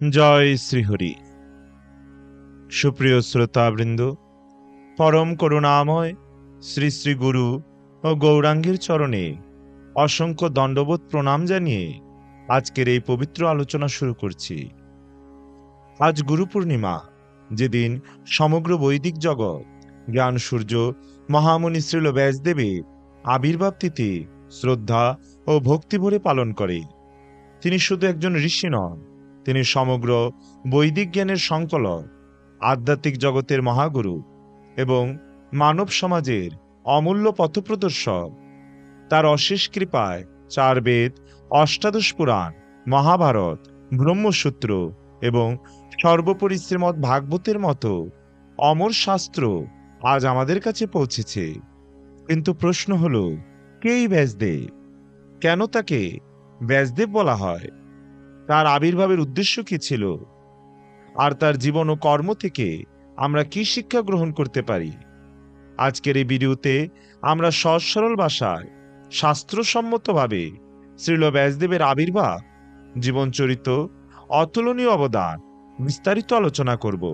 জয় শ্রীহরি। সুপ্রিয় শ্রোতাবৃন্দ, পরম করুণাময় শ্রী শ্রী গুরু ও গৌরাঙ্গের চরণে অসংখ্য দণ্ডবোধ প্রণাম জানিয়ে আজকের এই পবিত্র আলোচনা শুরু করছি। আজ গুরু পূর্ণিমা, যেদিন সমগ্র বৈদিক জগৎ জ্ঞান সূর্য মহামুনি শ্রীল ব্যাসদেবের আবির্ভাব তিথি শ্রদ্ধা ও ভক্তি ভরে পালন করে। তিনি শুধু একজন ঋষি নন, তিনি সমগ্র বৈদিক জ্ঞানের সংকলক, আধ্যাত্মিক জগতের মহাগুরু এবং মানব সমাজের অমূল্য পথপ্রদর্শক। তার অশেষ কৃপায় 4 বেদ, অষ্টাদশ পুরাণ, মহাভারত, ব্রহ্মসূত্র এবং সর্বোপরি শ্রীমদ্ ভাগবতের মতো অমর শাস্ত্র আজ আমাদের কাছে পৌঁছেছে। কিন্তু প্রশ্ন হল, কে এই ব্যাসদেব? কেন তাকে ব্যাসদেব বলা হয়? তার আবির্ভাবের উদ্দেশ্য কি ছিল? আর তার জীবন ও কর্ম থেকে আমরা কি শিক্ষা গ্রহণ করতে পারি? আজকের এই ভিডিওতে আমরা সহজ সরল ভাষায় শাস্ত্রসম্মতভাবে শ্রীল ব্যাসদেবের আবির্ভাব, জীবনচরিত, অতুলনীয় অবদান বিস্তারিত আলোচনা করব।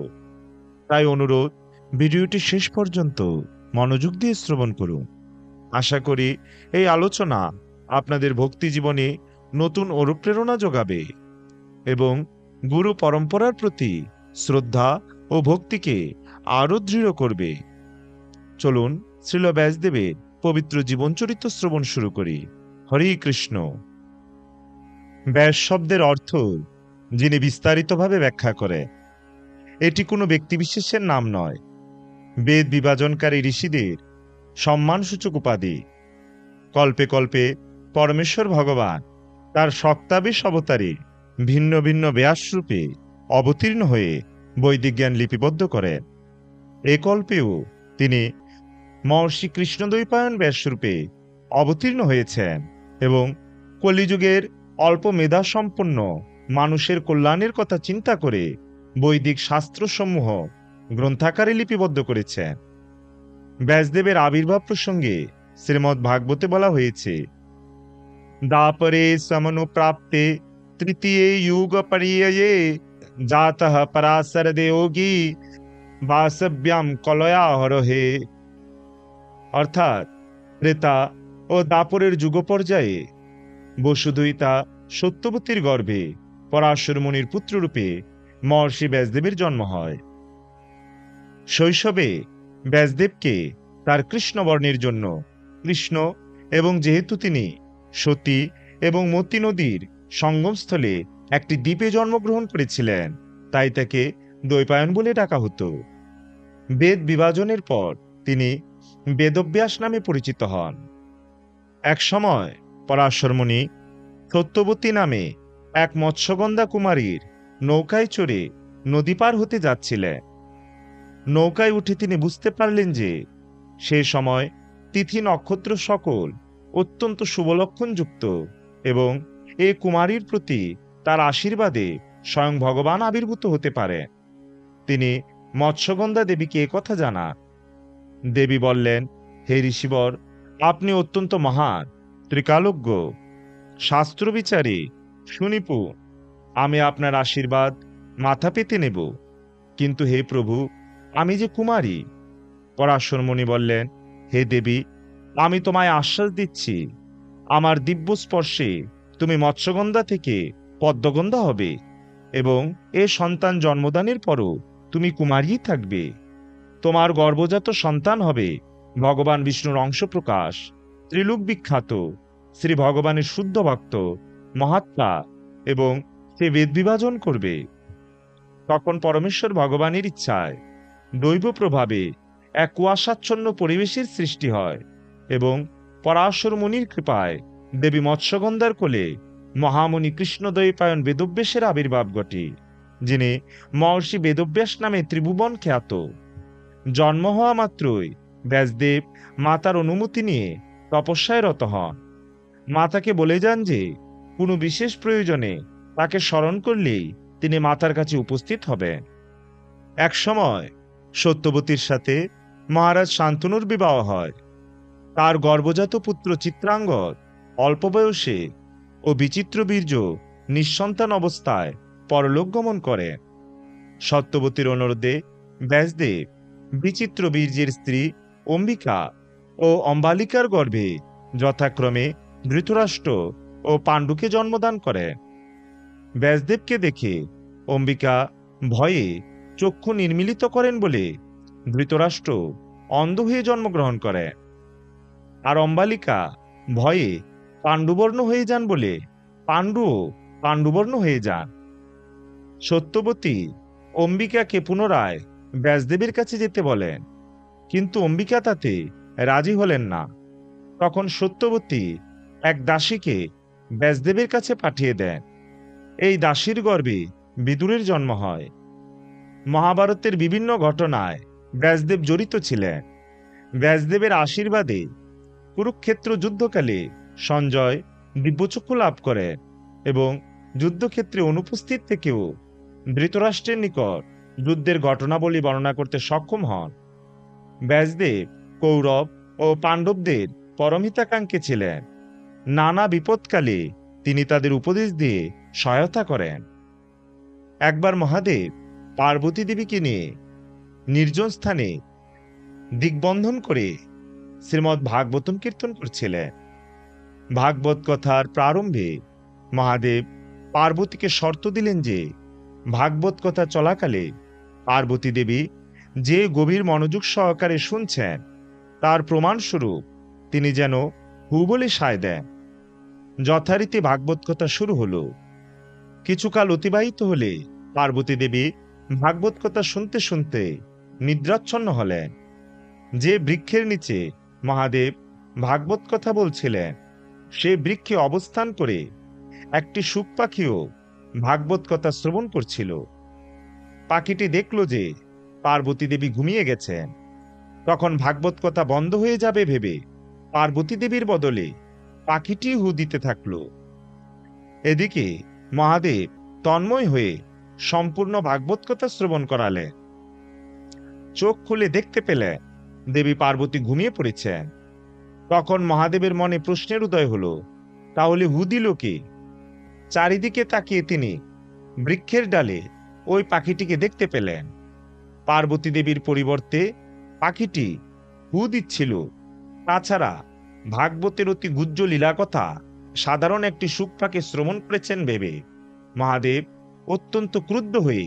তাই অনুরোধ, ভিডিওটি শেষ পর্যন্ত মনোযোগ দিয়ে শ্রবণ করুন। আশা করি এই আলোচনা আপনাদের ভক্তি জীবনে নতুন অনুপ্রেরণা যোগাবে এবং গুরু পরম্পরার প্রতি শ্রদ্ধা ও ভক্তিকে আরও দৃঢ় করবে। চলুন শ্রীল ব্যাসদেবের পবিত্র জীবনচরিত্র শ্রবণ শুরু করি। হরে কৃষ্ণ। ব্যাস শব্দের অর্থ যিনি বিস্তারিতভাবে ব্যাখ্যা করে। এটি কোনো ব্যক্তিবিশেষের নাম নয়, বেদ বিভাজনকারী ঋষিদের সম্মানসূচক উপাধি। কল্পে কল্পে পরমেশ্বর ভগবান তার শক্তাবেশ অবতারে ভিন্ন ভিন্ন ব্যাসরূপে অবতীর্ণ হয়ে বৈদিক জ্ঞান লিপিবদ্ধ করেন। এ কল্পেও তিনি মহর্ষি কৃষ্ণদ্বৈপায়ন ব্যাসরূপে অবতীর্ণ হয়েছেন এবং কলিযুগের অল্প মেধাসম্পন্ন মানুষের কল্যাণের কথা চিন্তা করে বৈদিক শাস্ত্রসমূহ গ্রন্থাকারে লিপিবদ্ধ করেছেন। ব্যাসদেবের আবির্ভাব প্রসঙ্গে শ্রীমদ্ ভাগবতে বলা হয়েছে, দাপরে সমনুপ্রাপ্তে তৃতীয়ে যুগ পরিয়য়ে জাতঃ পরাশর দেয়োগী বাসব্যাম কলয়া হরহে। অর্থাৎ ত্রেতা ও দাপরের যুগ পর্যায়ে বসুদৈতা সত্যবতীর গর্ভে পরাশর মুনির পুত্ররূপে মহর্ষি ব্যাসদেবের জন্ম হয়। শৈশবে ব্যাসদেবকে তার কৃষ্ণবর্ণের জন্য কৃষ্ণ, এবং যেহেতু তিনি সতী এবং মতি নদীর সঙ্গমস্থলে একটি দ্বীপে জন্মগ্রহণ করেছিলেন, তাই তাকে দ্বৈপায়ন বলে ডাকা হতো। বেদ বিভাজনের পর তিনি বেদব্যাস নামে পরিচিত হন। এক সময় পরাশর মুনি সত্যবতী নামে এক মৎস্যগন্ধা কুমারীর নৌকায় চড়ে নদী পার হতে যাচ্ছিলেন। নৌকায় উঠে তিনি বুঝতে পারলেন যে সে সময় তিথি নক্ষত্র সকল অত্যন্ত শুভলক্ষণযুক্ত এবং এ কুমারীর প্রতি তার আশীর্বাদে স্বয়ং ভগবান আবির্ভূত হতে পারে। তিনি মৎস্যগন্ধা দেবীকে একথা জানান। দেবী বললেন, হে ঋষিবর, আপনি অত্যন্ত মহান, ত্রিকালজ্ঞ, শাস্ত্র বিচারে সুনিপুণ। আমি আপনার আশীর্বাদ মাথা পেতে নেব, কিন্তু হে প্রভু, আমি যে কুমারী। পরাশর মুনি বললেন, হে দেবী, আমি তোমায় আশ্বাস দিচ্ছি, আমার দিব্য স্পর্শে তুমি মৎস্যগন্ধা থেকে পদ্মগন্ধা হবে এবং এ সন্তান জন্মদানের পরও তুমি কুমারীই থাকবে। তোমার গর্ভজাত সন্তান হবে ভগবান বিষ্ণুর অংশপ্রকাশ, ত্রিলোক বিখ্যাত শ্রী ভগবানের শুদ্ধ ভক্ত, মহাত্মা, এবং সে বেদ বিভাজন করবে। তখন পরমেশ্বর ভগবানের ইচ্ছায় দৈব প্রভাবে এক কুয়াশাচ্ছন্ন পরিবেশের সৃষ্টি হয় এবং পরাশর মুনির কৃপায় দেবী মৎস্যগন্ধার কোলে মহামুনি কৃষ্ণদ্বৈপায়ন বেদব্যাসের আবির্ভাব ঘটে, যিনি মহর্ষি বেদব্যাস নামে ত্রিভুবন খ্যাত। জন্ম হওয়া মাত্রই ব্যাসদেব মাতার অনুমতি নিয়ে তপস্যায় রত হন। মাতাকে বলে যান যে কোনো বিশেষ প্রয়োজনে তাকে স্মরণ করলেই তিনি মাতার কাছে উপস্থিত হবেন। এক সময় সত্যবতীর সাথে মহারাজ শান্তনুর বিবাহ হয়। তার গর্ভজাত পুত্র চিত্রাঙ্গদ অল্প বয়সে ও বিচিত্র বীর্য নিঃসন্তান অবস্থায় পরলোক গমন করেন। সত্যবতীর অনুরোধে ব্যাসদেব বিচিত্র বীর্যের স্ত্রী অম্বিকা ও অম্বালিকার গর্ভে যথাক্রমে ধৃতরাষ্ট্র ও পাণ্ডুকে জন্মদান করেন। ব্যাসদেবকে দেখে অম্বিকা ভয়ে চক্ষু নির্মীলিত করেন বলে ধৃতরাষ্ট্র অন্ধ হয়ে জন্মগ্রহণ করেন, আর অম্বালিকা ভয়ে পাণ্ডুবর্ণ হয়ে যান বলে পাণ্ডুও পাণ্ডুবর্ণ হয়ে যান। সত্যবতী অম্বিকাকে পুনরায় ব্যাসদেবের কাছে যেতে বলেন, কিন্তু অম্বিকা তাতে রাজি হলেন না। তখন সত্যবতী এক দাসীকে ব্যাসদেবের কাছে পাঠিয়ে দেন। এই দাসীর গর্ভে বিদুরের জন্ম হয়। মহাভারতের বিভিন্ন ঘটনায় ব্যাসদেব জড়িত ছিলেন। ব্যাসদেবের আশীর্বাদে কুরুক্ষেত্র যুদ্ধকালে সঞ্জয় দিব্যচক্ষু লাভ করেন এবং যুদ্ধক্ষেত্রে অনুপস্থিত থেকেও ধৃতরাষ্ট্রের নিকট যুদ্ধের ঘটনাবলী বর্ণনা করতে সক্ষম হন। ব্যাসদেব কৌরব ও পাণ্ডবদের পরমহিতাকাঙ্ক্ষী ছিলেন। নানা বিপদকালে তিনি তাদের উপদেশ দিয়ে সহায়তা করেন। একবার মহাদেব পার্বতী দেবীকে নিয়ে নির্জন স্থানে দিগ্বন্ধন করে শ্রীমদ্ ভাগবতম কীর্তন করছিলেন। ভাগবত কথার প্রারম্ভে মহাদেব পার্বতীকে শর্ত দিলেন যে ভাগবত কথা চলাকালে পার্বতী দেবী যে গভীর মনোযোগ সহকারে শুনছেন তার প্রমাণস্বরূপ তিনি যেন হু বলে সায় দেন। যথারীতি ভাগবত কথা শুরু হলো। কিছুকাল অতিবাহিত হলে পার্বতী দেবী ভাগবত কথা শুনতে শুনতে নিদ্রাচ্ছন্ন হলেন। যে বৃক্ষের নিচে মহাদেব ভাগবত কথা বলছিলেন সে বৃক্ষে অবস্থান করে একটি শুক পাখিও ভাগবত কথা শ্রবণ করছিল। পাখিটি দেখল যে পার্বতী দেবী ঘুমিয়ে গেছেন। তখন ভাগবত কথা বন্ধ হয়ে যাবে ভেবে পার্বতী দেবীর বদলে পাখিটি হু দিতে থাকল। এদিকে মহাদেব তন্ময় হয়ে সম্পূর্ণ ভাগবত কথা শ্রবণ করালেন। চোখ খুলে দেখতে পেলেন দেবী পার্বতী ঘুমিয়ে পড়েছেন। তখন মহাদেবের মনে প্রশ্নের উদয় হল, তাহলে হু দিল কি? চারিদিকে তাকিয়ে তিনি বৃক্ষের ডালে ওই পাখিটিকে দেখতে পেলেন। পার্বতী দেবীর পরিবর্তে পাখিটি হু দিচ্ছিল। তাছাড়া ভাগবতের অতি গুহ্য লীলা কথা সাধারণ একটি শুক পাখি শ্রবণ করেছেন ভেবে মহাদেব অত্যন্ত ক্রুদ্ধ হয়ে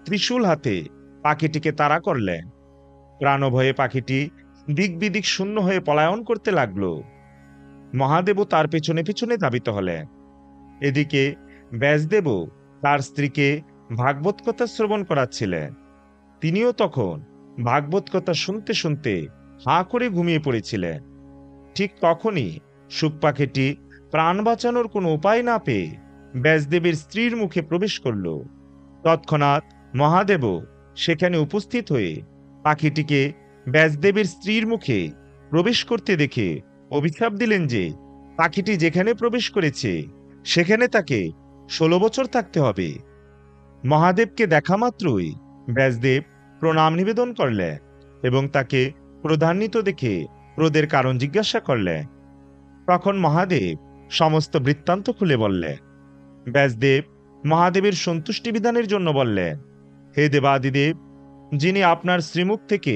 ত্রিশূল হাতে পাখিটিকে তাড়া করলেন। প্রাণভয়ে পাখিটি দিক বিদিক শূন্য হয়ে পলায়ন করতে লাগলো। মহাদেবও তার পেছনে পেছনে ধাবিত হলেন। এদিকে ব্যাসদেবও তার স্ত্রীকে ভাগবত কথা শ্রবণ করাচ্ছিলেন। তিনিও তখন ভাগবত কথা শুনতে শুনতে হাঁ করে ঘুমিয়ে পড়েছিলেন। ঠিক তখনই শুক পাখিটি প্রাণ বাঁচানোর কোনো উপায় না পেয়ে ব্যাসদেবের স্ত্রীর মুখে প্রবেশ করল। তৎক্ষণাৎ মহাদেবও সেখানে উপস্থিত হয়ে পাখিটিকে ব্যাসদেবের স্ত্রীর মুখে প্রবেশ করতে দেখে অভিশাপ দিলেন যে পাখিটি যেখানে প্রবেশ করেছে সেখানে তাকে 16 বছর থাকতে হবে। মহাদেবকে দেখা মাত্রই ব্যাসদেব প্রণাম নিবেদন করলেন এবং তাকে ক্রোধান্বিত দেখে ক্রোধের কারণ জিজ্ঞাসা করলেন। তখন মহাদেব সমস্ত বৃত্তান্ত খুলে বললেন। ব্যাসদেব মহাদেবের সন্তুষ্টি বিধানের জন্য বললেন, হে দেবাদিদেব, যিনি আপনার শ্রীমুখ থেকে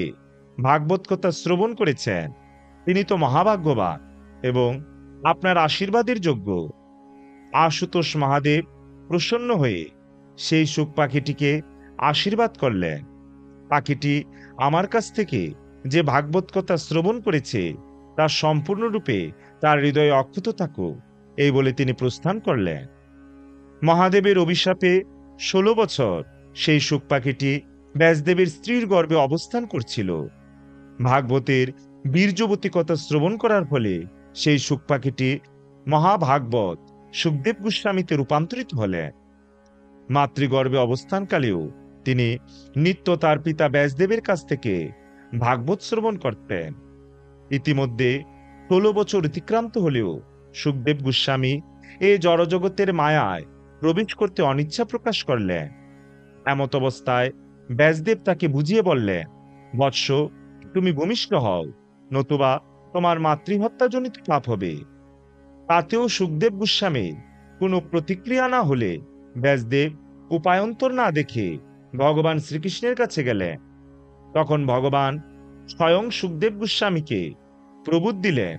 ভাগবত কথা শ্রবণ করেছেন তিনি তো মহাভাগ্যবান এবং আপনার আশীর্বাদের যোগ্য। আশুতোষ মহাদেব প্রসন্ন হয়ে সেই শুক পাখিটিকে আশীর্বাদ করলেন। পাখিটি আমার কাছ থেকে যে ভাগবত কথা শ্রবণ করেছে তা সম্পূর্ণরূপে তার হৃদয়ে অক্ষত থাকুক, এই বলে তিনি প্রস্থান করলেন। মহাদেবের অভিশাপে 16 বছর সেই শুক পাখিটি ব্যাসদেবের স্ত্রীর গর্ভে অবস্থান করছিল। ভাগবতের বীর্যবতী কথা শ্রবণ করার ফলে সেই শুক পাখিটি মহাভাগবত সুখদেব গোস্বামীতে রূপান্তরিত হলেন। মাতৃগর্ভে অবস্থানকালেও তিনি নিত্য তার পিতা ব্যাসদেবের কাছ থেকে ভাগবত শ্রবণ করতেন। ইতিমধ্যে 16 বছর অতিক্রান্ত হলেও সুখদেব গোস্বামী এ জড়জগতের মায়ায় প্রবেশ করতে অনিচ্ছা প্রকাশ করলেন। এমত অবস্থায় ব্যাসদেব তাকে বুঝিয়ে বললেন, বৎস, তুমি ভূমিষ্ঠ হও, নতুবা তোমার মাতৃহত্যাজনিত পাপ হবে। তাতেও সুখদেব গোস্বামীর কোনো প্রতিক্রিয়া না হলে ব্যাসদেব উপায়ন্তর না দেখে ভগবান শ্রীকৃষ্ণের কাছে গেলেন। তখন ভগবান স্বয়ং সুখদেব গোস্বামীকে প্রবোধ দিলেন,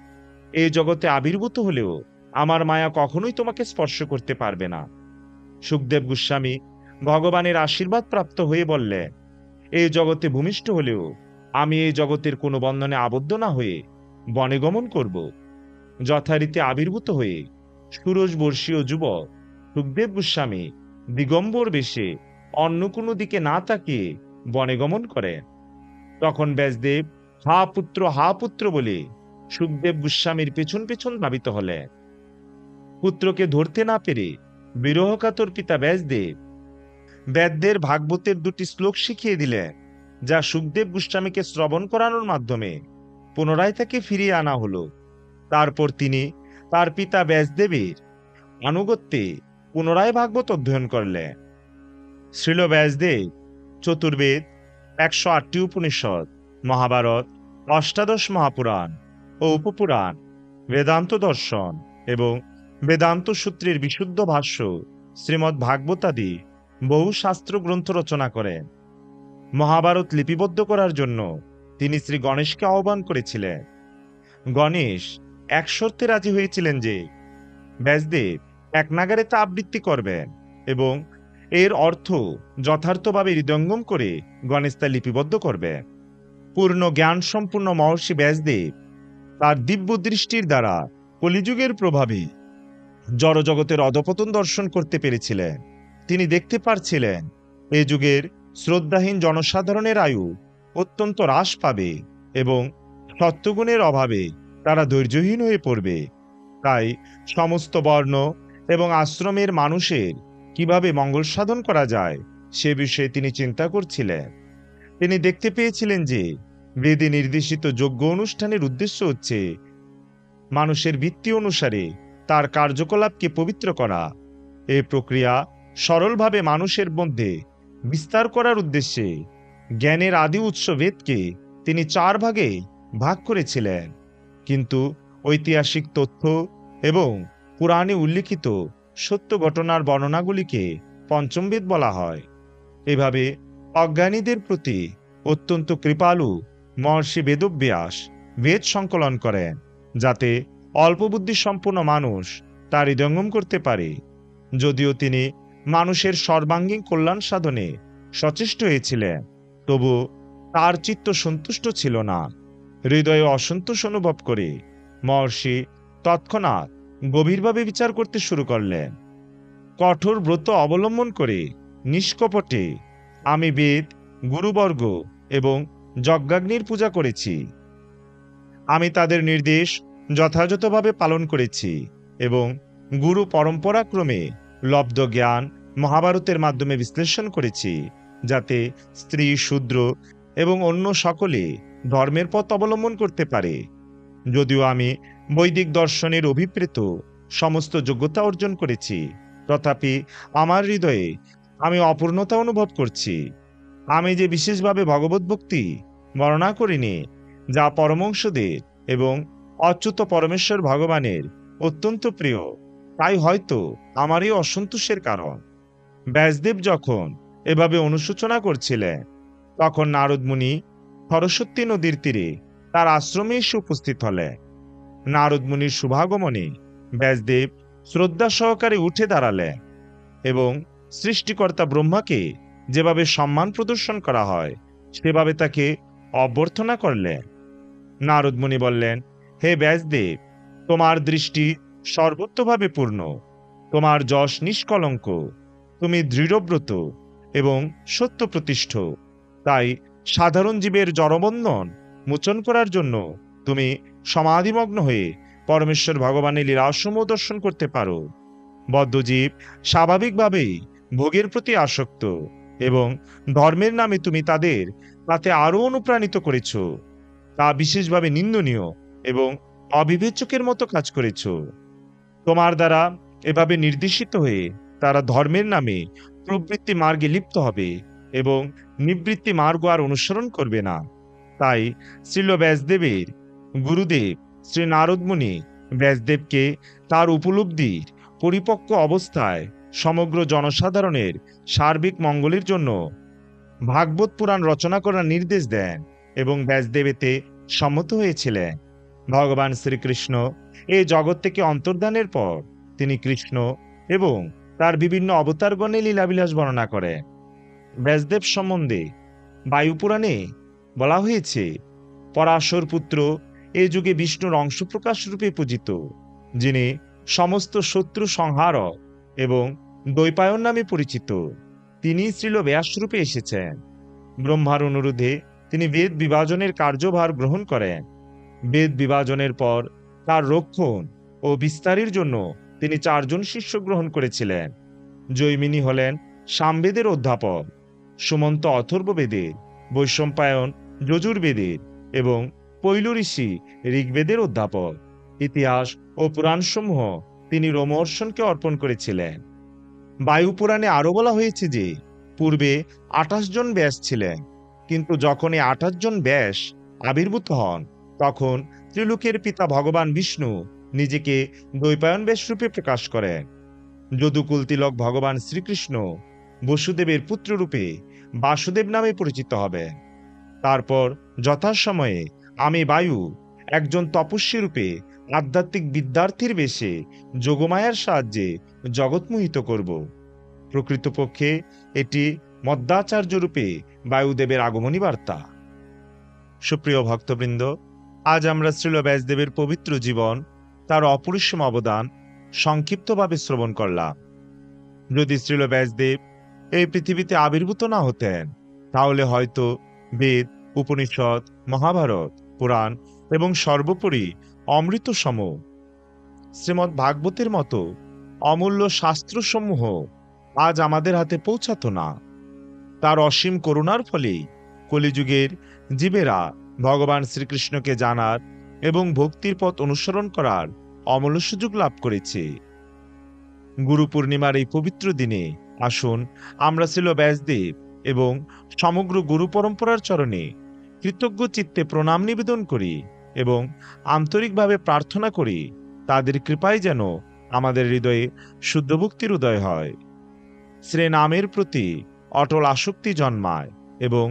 এই জগতে আবির্ভূত হলেও আমার মায়া কখনোই তোমাকে স্পর্শ করতে পারবে না। সুখদেব গোস্বামী ভগবানের আশীর্বাদ প্রাপ্ত হয়ে বললেন, এই জগতে ভূমিষ্ঠ হলেও আমি এই জগতের কোনো বন্ধনে আবদ্ধ না হয়ে বনে গমন করব। যথারীতি আবির্ভূত হয়ে ষোড়শ বর্ষীয় যুবক সুখদেব গোস্বামী দিগম্বর বেশে অন্য কোনো দিকে না তাকিয়ে বনে গমন করেন। তখন ব্যাসদেব হা পুত্র বলে সুখদেব গোস্বামীর পেছন পেছন ধাবিত হলেন। পুত্রকে ধরতে না পেরে বিরহকাতর পিতা ব্যাসদেব বেদদের ভাগবতের দুটি শ্লোক শিখিয়ে দিলেন, যা সুখদেব গোস্বামীকে শ্রবণ করানোর মাধ্যমে পুনরায় তাকে ফিরিয়ে আনা হলো। তারপর তিনি তার পিতা ব্যাসদেবের আনুগত্যে পুনরায় ভাগবত অধ্যয়ন করলেন। শ্রীল ব্যাসদেব চতুর্বেদ, 108টি উপনিষদ, মহাভারত, অষ্টাদশ মহাপুরাণ ও উপপুরাণ, বেদান্ত দর্শন এবং বেদান্ত সূত্রের বিশুদ্ধ ভাষ্য শ্রীমদ্ ভাগবতাদি বহু শাস্ত্র গ্রন্থ রচনা করেন। মহাভারত লিপিবদ্ধ করার জন্য তিনি শ্রী গণেশকে আহ্বান করেছিলেন। গণেশ এক শর্তে রাজি হয়েছিলেন যে ব্যাসদেব এক নাগারে তা আবৃত্তি করবেন এবং এর অর্থ যথার্থভাবে হৃদয়ঙ্গম করে গণেশ তা লিপিবদ্ধ করবেন। পূর্ণ জ্ঞান সম্পূর্ণ মহর্ষি ব্যাসদেব তার দিব্য দৃষ্টির দ্বারা কলিযুগের প্রভাবে জড়জগতের অধপতন দর্শন করতে পেরেছিলেন। তিনি দেখতে পারছিলেন এ যুগের শ্রদ্ধাহীন জনসাধারণের আয়ু অত্যন্ত হ্রাস পাবে এবং সত্যগুণের অভাবে তারা ধৈর্যহীন হয়ে পড়বে। তাই সমস্ত বর্ণ এবং আশ্রমের মানুষের কিভাবে মঙ্গল সাধন করা যায় সে বিষয়ে তিনি চিন্তা করছিলেন। তিনি দেখতে পেয়েছিলেন যে বেদে নির্দেশিত যজ্ঞ অনুষ্ঠানের উদ্দেশ্য হচ্ছে মানুষের বৃত্তি অনুসারে তার কার্যকলাপকে পবিত্র করা। এই প্রক্রিয়া সরলভাবে মানুষের মধ্যে বিস্তার করার উদ্দেশ্যে জ্ঞানের আদি উৎস বেদকে তিনি 4 ভাগে ভাগ করেছিলেন। কিন্তু ঐতিহাসিক তথ্য এবং পুরাণে উল্লিখিত সত্য ঘটনার বর্ণনাগুলিকে পঞ্চম বেদ বলা হয়। এভাবে অজ্ঞানীদের প্রতি অত্যন্ত কৃপালু মহর্ষি বেদব্যাস বেদ সংকলন করেন, যাতে অল্প বুদ্ধি সম্পন্ন মানুষ তা হৃদয়ঙ্গম করতে পারে। যদিও তিনি মানুষের সর্বাঙ্গীন কল্যাণ সাধনে সচেষ্ট হয়েছিলেন, তবু তার চিত্ত সন্তুষ্ট ছিল না। হৃদয়ে অসন্তোষ অনুভব করে মহর্ষি তৎক্ষণাৎ গভীরভাবে বিচার করতে শুরু করলেন। কঠোর ব্রত অবলম্বন করে নিষ্কপটে আমি বেদ, গুরুবর্গ এবং যজ্ঞাগ্নির পূজা করেছি। আমি তাদের নির্দেশ যথাযথভাবে পালন করেছি এবং গুরু পরম্পরাক্রমে লব্ধ জ্ঞান মহাভারতের মাধ্যমে বিশ্লেষণ করেছি, যাতে স্ত্রী, শূদ্র এবং অন্য সকলে ধর্মের পথ অবলম্বন করতে পারে। যদিও আমি বৈদিক দর্শনের অভিপ্রেত সমস্ত যোগ্যতা অর্জন করেছি, তথাপি আমার হৃদয়ে আমি অপূর্ণতা অনুভব করছি। আমি যে বিশেষভাবে ভগবত ভক্তি বর্ণনা করিনি, যা পরমংশদের এবং অচ্যুত পরমেশ্বর ভগবানের অত্যন্ত প্রিয়, তাই হয়তো আমারই অসন্তোষের কারণ। ব্যাসদেব যখন এভাবে অনুশোচনা করছিলেন, তখন নারদ মুনি সরস্বতী নদীর তীরে তার আশ্রমে এসে উপস্থিত হলেন। নারদ মুনির শুভাগমনে ব্যাসদেব শ্রদ্ধা সহকারে উঠে দাঁড়ালেন এবং সৃষ্টিকর্তা ব্রহ্মাকে যেভাবে সম্মান প্রদর্শন করা হয় সেভাবে তাকে অভ্যর্থনা করলেন। নারদ মুনি বললেন, হে ব্যাসদেব, তোমার দৃষ্টি সর্বত্রভাবে পূর্ণ, তোমার যশ নিষ্কলঙ্ক, তুমি দৃঢ়ব্রত এবং সত্যপ্রতিষ্ঠ। তাই সাধারণ জীবের জড়বন্ধন মোচন করার জন্য তুমি সমাধিমগ্ন হয়ে পরমেশ্বর ভগবানের লীলাসমূহ দর্শন করতে পারো। বদ্ধজীব স্বাভাবিকভাবেই ভোগের প্রতি আসক্ত এবং ধর্মের নামে তুমি তাদের তাতে আরও অনুপ্রাণিত করেছ। তা বিশেষভাবে নিন্দনীয় এবং অবিবেচকের মতো কাজ করেছ। তোমার দ্বারা এভাবে নির্দেশিত হয়ে তারা ধর্মের নামে প্রবৃত্তি মার্গে লিপ্ত হবে এবং নিবৃত্তি মার্গ আর অনুসরণ করবে না। তাই শ্রীল ব্যাসদেবের গুরুদেব শ্রী নারদ মুনি ব্যাসদেবকে তার উপলব্ধির পরিপক্ক অবস্থায় সমগ্র জনসাধারণের সার্বিক মঙ্গলের জন্য ভাগবত পুরাণ রচনা করার নির্দেশ দেন এবং ব্যাসদেব এতে সম্মত হয়েছিলেন। ভগবান শ্রীকৃষ্ণ এই জগৎ থেকে অন্তর্ধানের পর তিনি কৃষ্ণ এবং তার বিভিন্ন অবতারগণে লীলাবিলাস বর্ণনা করেন। ব্যাসদেব সম্বন্ধে বায়ুপুরাণে বলা হয়েছে, পরাশর পুত্র এই যুগে বিষ্ণুর অংশপ্রকাশ রূপে পূজিত, যিনি সমস্ত শত্রু সংহারক এবং দ্বৈপায়ন নামে পরিচিত। তিনি শ্রীল ব্যাসরূপে এসেছেন। ব্রহ্মার অনুরোধে তিনি বেদ বিভাজনের কার্যভার গ্রহণ করেন। বেদ বিভাজনের পর তার রক্ষণ ও বিস্তারের জন্য তিনি 4 জন শিষ্য গ্রহণ করেছিলেন। জৈমিনী হলেন সামবেদের অধ্যাপক, সুমন্ত অথর্ববেদের, বৈশম্পায়ন যজুর্বেদের এবং পৈল ঋষি ঋগ্বেদের অধ্যাপক। ইতিহাস ও পুরাণসমূহ তিনি রোমহর্ষণকে অর্পণ করেছিলেন। বায়ুপুরাণে আরো বলা হয়েছে যে পূর্বে 28 জন ব্যাস ছিলেন, কিন্তু যখন এই 28 জন ব্যাস আবির্ভূত হন তখন ত্রিলোকের পিতা ভগবান বিষ্ণু নিজেকে দ্বৈপায়ন ব্যাস রূপে প্রকাশ করেন। যদুকুল তিলক ভগবান শ্রীকৃষ্ণ বসুদেবের পুত্ররূপে বাসুদেব নামে পরিচিত হবেন। তারপর যথাসময়ে আমি বায়ু একজন তপস্বী রূপে আধ্যাত্মিক বিদ্যার্থীর বেশে যোগমায়ার সাহায্যে জগৎ মোহিত করব। প্রকৃতপক্ষে এটি মধ্যাচার্য রূপে বায়ুদেবের আগমনী বার্তা। সুপ্রিয় ভক্তবৃন্দ, আজ আমরা শ্রীল ব্যাসদেবের পবিত্র জীবন, তার অপরিসীম অবদান সংক্ষিপ্তভাবে শ্রবণ করলাম। যদি শ্রীল ব্যাসদেব এই পৃথিবীতে আবির্ভূত না হতেন, তাহলে হয়তো বেদ, উপনিষদ, মহাভারত, পুরাণ এবং সর্বোপরি অমৃত সম শ্রীমদ্ ভাগবতের মতো অমূল্য শাস্ত্রসমূহ আজ আমাদের হাতে পৌঁছাতো না। তার অসীম করুণার ফলেই কলিযুগের জীবেরা ভগবান শ্রীকৃষ্ণকে জানার এবং ভক্তির পথ অনুসরণ করার অমূল্য সুযোগ লাভ করেছে। গুরু পূর্ণিমার এই পবিত্র দিনে আসুন আমরা শ্রীল ব্যাসদেব এবং সমগ্র গুরু পরম্পরার চরণে কৃতজ্ঞ চিত্তে প্রণাম নিবেদন করি এবং আন্তরিকভাবে প্রার্থনা করি তাদের কৃপায় যেন আমাদের হৃদয়ে শুদ্ধ ভক্তির উদয় হয়, শ্রী নামের প্রতি অটল আসক্তি জন্মায় এবং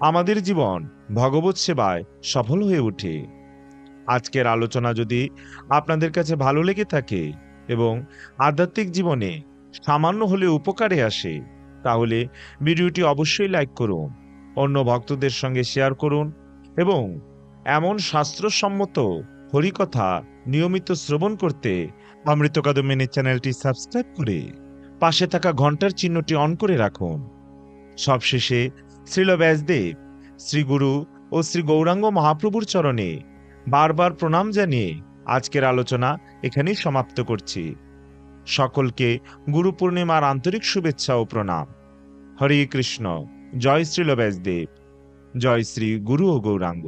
আমাদের জীবন ভগবৎ সেবায় সফল হয়ে ওঠে। আজকের আলোচনা যদি আপনাদের কাছে ভালো লেগে থাকে এবং আধ্যাত্মিক জীবনে সামান্য হলেও উপকারে আসে, তাহলে ভিডিওটি অবশ্যই লাইক করুন, অন্য ভক্তদের সঙ্গে শেয়ার করুন এবং এমন শাস্ত্রসম্মত হরিকথা নিয়মিত শ্রবণ করতে অমৃত কাদম্বিনী চ্যানেলটি সাবস্ক্রাইব করে পাশে থাকা ঘন্টার চিহ্নটি অন করে রাখুন। সবশেষে শ্রীল ব্যাসদেব, শ্রী গুরু ও শ্রী গৌরাঙ্গ মহাপ্রভুর চরণে বারবার প্রণাম জানিয়ে আজকের আলোচনা এখানেই সমাপ্ত করছি। সকলকে গুরু পূর্ণিমার আন্তরিক শুভেচ্ছা ও প্রণাম। হরে কৃষ্ণ। জয় শ্রীল ব্যাসদেব। জয় শ্রী গুরু ও গৌরাঙ্গ।